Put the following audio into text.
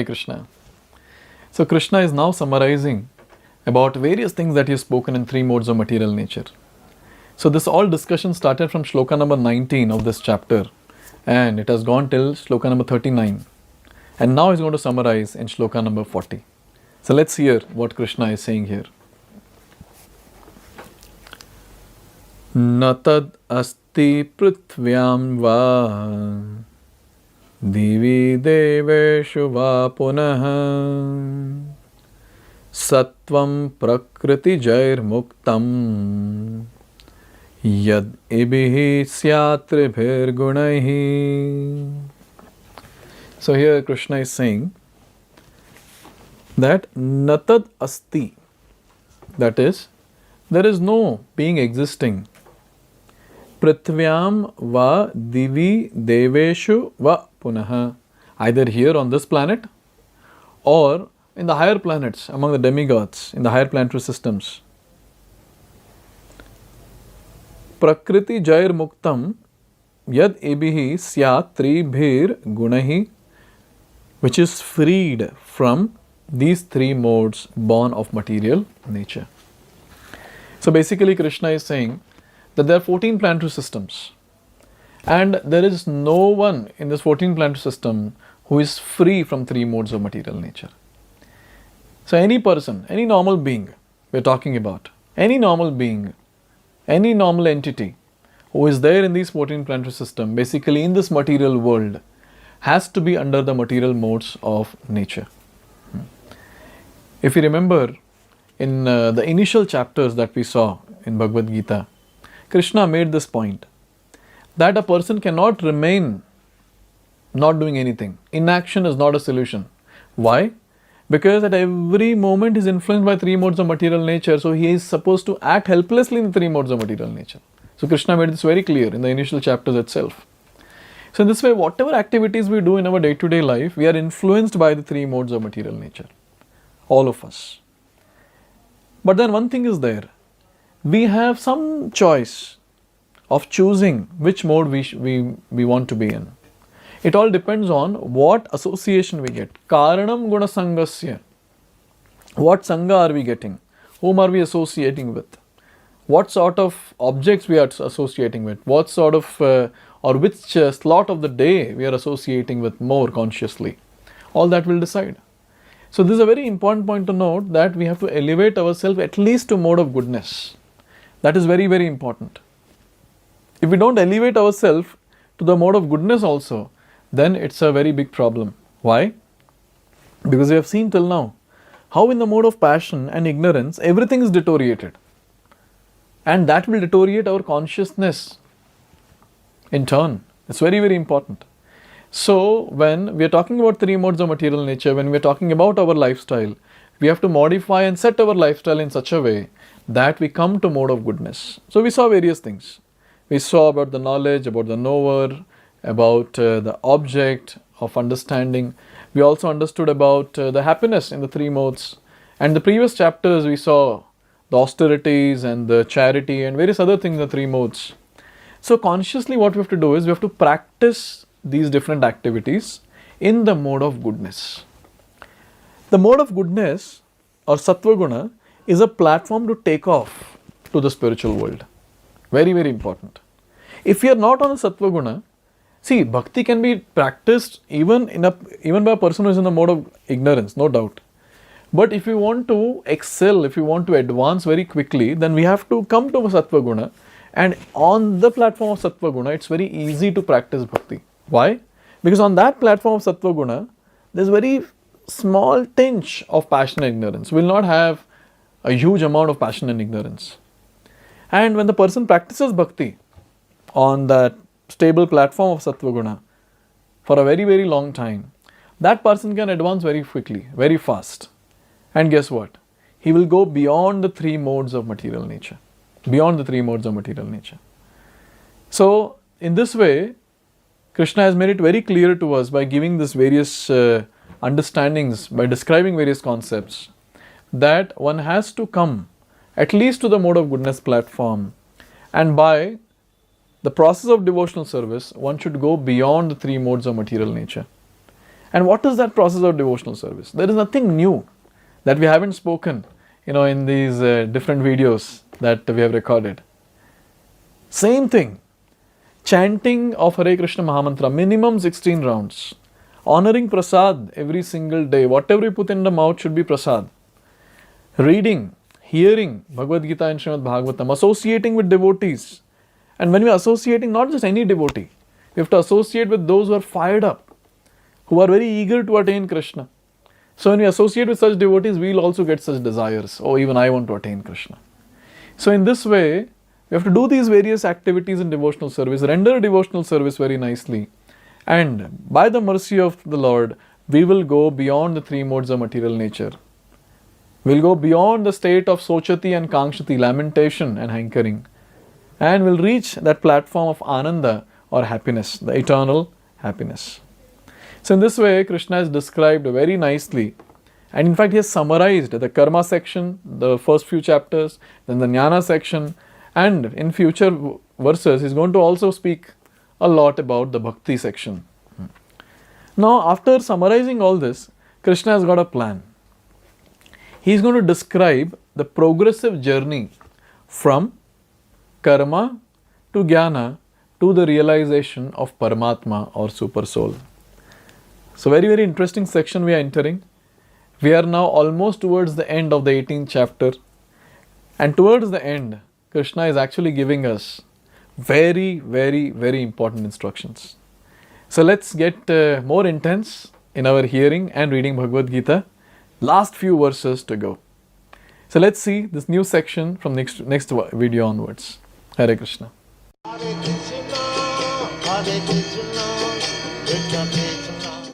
Hare Krishna. So Krishna is now summarizing about various things that he has spoken in three modes of material nature. So this all discussion started from Shloka number 19 of this chapter, and it has gone till Shloka number 39. And now he's going to summarize in Shloka number 40. So let's hear what Krishna is saying here. Natad asti prithvyam va divi deveshu va punaha Sattvam prakriti jair muktam yad ibihi syatribhir gunaihi. So here Krishna is saying that natad asti, that is, there is no being existing. Prithvyam va divi deveshu va punaha, either here on this planet or in the higher planets, among the demigods, in the higher planetary systems. Prakriti jair muktam yad ebihi syat tribhir gunahi, which is freed from these three modes born of material nature. So basically Krishna is saying that there are 14 planetary systems, and there is no one in this 14 planetary system who is free from three modes of material nature. So any person, any normal being we are talking about, any normal being, any normal entity who is there in these 14 planetary system, basically in this material world, has to be under the material modes of nature. If you remember in the initial chapters that we saw in Bhagavad Gita, Krishna made this point that a person cannot remain not doing anything. Inaction is not a solution. Why? Because at every moment he is influenced by three modes of material nature, so he is supposed to act helplessly in the three modes of material nature. So Krishna made this very clear in the initial chapters itself. So in this way, whatever activities we do in our day-to-day life, we are influenced by the three modes of material nature. All of us. But then one thing is there. We have some choice of choosing which mode we want to be in. It all depends on what association we get. Karanam guna sangasya. What sangha are we getting? Whom are we associating with? What sort of objects we are associating with? What sort of or which slot of the day we are associating with more consciously? All that will decide. So this is a very important point to note, that we have to elevate ourselves at least to mode of goodness. That is very, very important. If we don't elevate ourselves to the mode of goodness also, then it's a very big problem. Why? Because we have seen till now how in the mode of passion and ignorance everything is deteriorated. And that will deteriorate our consciousness in turn. It's very, very important. So when we are talking about three modes of material nature, when we are talking about our lifestyle, we have to modify and set our lifestyle in such a way that we come to mode of goodness. So we saw various things. We saw about the knowledge, about the knower, about the object of understanding. We also understood about the happiness in the three modes. And the previous chapters we saw the austerities and the charity and various other things in the three modes. So consciously what we have to do is we have to practice these different activities in the mode of goodness. The mode of goodness or sattva guna is a platform to take off to the spiritual world. Very, very important. If you are not on a sattva guna, see, bhakti can be practiced even by a person who is in the mode of ignorance, no doubt. But if you want to excel, if you want to advance very quickly, then we have to come to a sattva guna. And on the platform of sattva guna, it's very easy to practice bhakti. Why? Because on that platform of sattva guna, there's very small tinge of passion and ignorance. We will not have a huge amount of passion and ignorance. And when the person practices bhakti on that stable platform of sattva guna for a very, very long time, that person can advance very quickly, very fast. And guess what? He will go beyond the three modes of material nature. Beyond the three modes of material nature. So, in this way, Krishna has made it very clear to us by giving this various understandings, by describing various concepts, that one has to come at least to the mode of goodness platform, and by the process of devotional service, one should go beyond the three modes of material nature. And what is that process of devotional service? There is nothing new that we haven't spoken, in these different videos that we have recorded. Same thing. Chanting of Hare Krishna Mahamantra, minimum 16 rounds. Honoring prasad every single day. Whatever you put in the mouth should be prasad. Reading, hearing Bhagavad Gita and Srimad Bhagavatam, associating with devotees. And when we are associating, not just any devotee, we have to associate with those who are fired up, who are very eager to attain Krishna. So when we associate with such devotees, we will also get such desires. Oh, even I want to attain Krishna. So in this way, we have to do these various activities in devotional service, render devotional service very nicely. And by the mercy of the Lord, we will go beyond the three modes of material nature. We will go beyond the state of sochati and kankshati, lamentation and hankering. And will reach that platform of ananda or happiness, the eternal happiness. So in this way, Krishna is described very nicely. And in fact, he has summarized the karma section, the first few chapters, then the jnana section. And in future verses, he is going to also speak a lot about the bhakti section. Now, after summarizing all this, Krishna has got a plan. He is going to describe the progressive journey from karma to jnana to the realization of Paramatma or Super Soul. So very, very interesting section we are entering. We are now almost towards the end of the 18th chapter. And towards the end, Krishna is actually giving us very, very, very important instructions. So let's get more intense in our hearing and reading Bhagavad Gita. Last few verses to go. So let's see this new section from next video onwards. Hare Krishna. Hare Krishna, Hare Krishna, Krishna